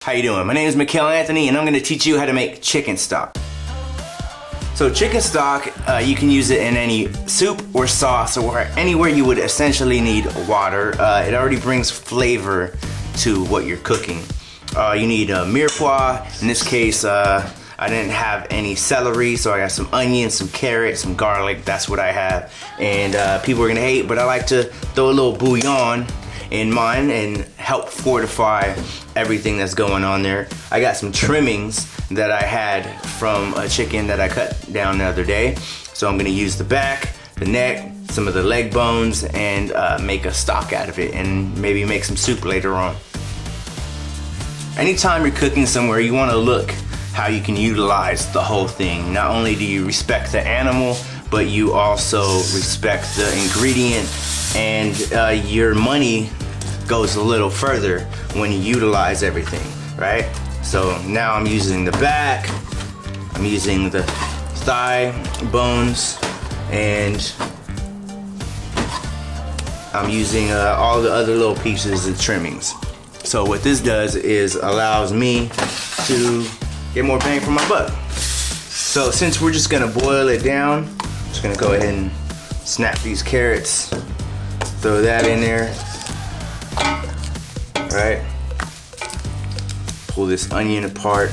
How you doing? My name is Mikhail Anthony and I'm going to teach you how to make chicken stock. So chicken stock, you can use it in any soup or sauce or anywhere you would essentially need water. It already brings flavor to what you're cooking. You need a mirepoix. In this case, I didn't have any celery, so I got some onions, some carrots, some garlic. That's what I have. And people are gonna hate, but I like to throw a little bouillon in mine and help fortify everything that's going on there. I got some trimmings that I had from a chicken that I cut down the other day. So I'm gonna use the back, the neck, some of the leg bones, and make a stock out of it and maybe make some soup later on. Anytime you're cooking somewhere, you wanna look how you can utilize the whole thing. Not only do you respect the animal, but you also respect the ingredient, and your money goes a little further when you utilize everything, right? So now I'm using the back, I'm using the thigh bones, and I'm using all the other little pieces and trimmings. So what this does is allows me to get more bang for my buck. So since we're just gonna boil it down, I'm just gonna go ahead and snap these carrots, throw that in there, right? Pull this onion apart.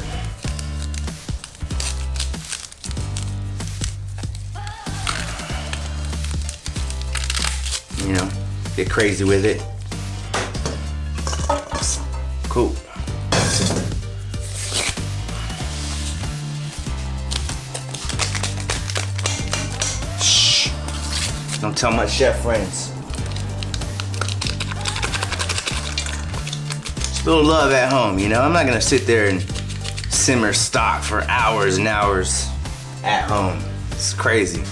You know, get crazy with it. Cool. Shh. Don't tell my chef friends. Just a little love at home, you know? I'm not gonna sit there and simmer stock for hours and hours at home. It's crazy.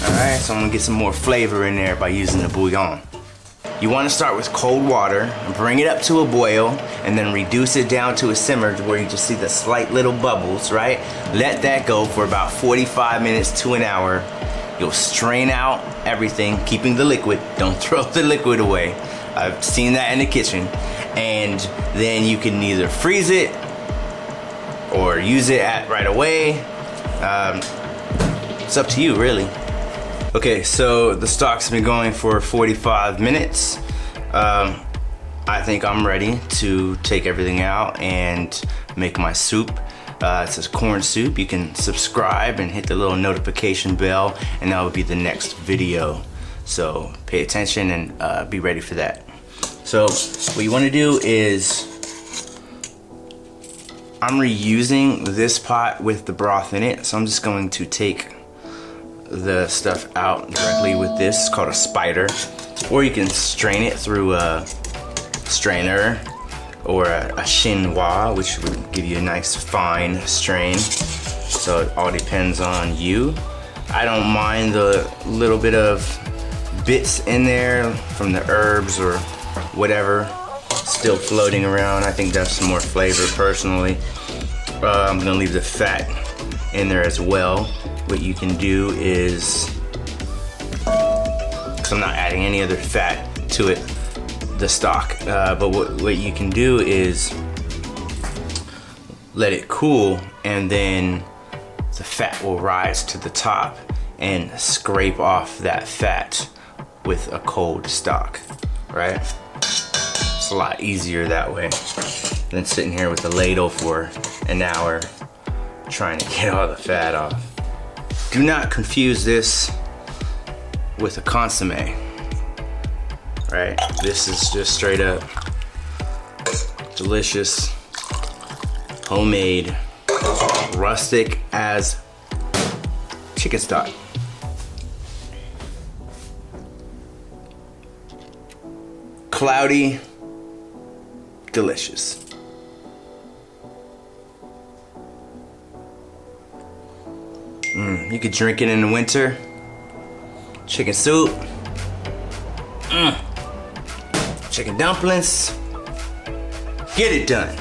Alright, so I'm gonna get some more flavor in there by using the bouillon. You want to start with cold water, bring it up to a boil, and then reduce it down to a simmer to where you just see the slight little bubbles, right? Let that go for about 45 minutes to an hour. You'll strain out everything, keeping the liquid. Don't throw the liquid away. I've seen that in the kitchen. And then you can either freeze it or use it right away. It's up to you, really. Okay, so the stock's been going for 45 minutes. I think I'm ready to take everything out and make my soup. It's a corn soup. You can subscribe and hit the little notification bell, and that will be the next video. So pay attention and be ready for that. So what you want to do is, I'm reusing this pot with the broth in it, so I'm just going to take the stuff out directly with this. It's called a spider, or you can strain it through a strainer or a chinois, which would give you a nice fine strain. So it all depends on you. I don't mind the little bit of bits in there from the herbs or whatever still floating around. I think that's some more flavor personally. I'm gonna leave the fat in there as well. What you can do is, because I'm not adding any other fat to it, the stock, but what you can do is let it cool, and then the fat will rise to the top and scrape off that fat with a cold stock, right? It's a lot easier that way than sitting here with a ladle for an hour trying to get all the fat off. Do not confuse this with a consommé, right? This is just straight up delicious, homemade, rustic as chicken stock. Cloudy, delicious. You could drink it in the winter. Chicken soup. Chicken dumplings. Get it done.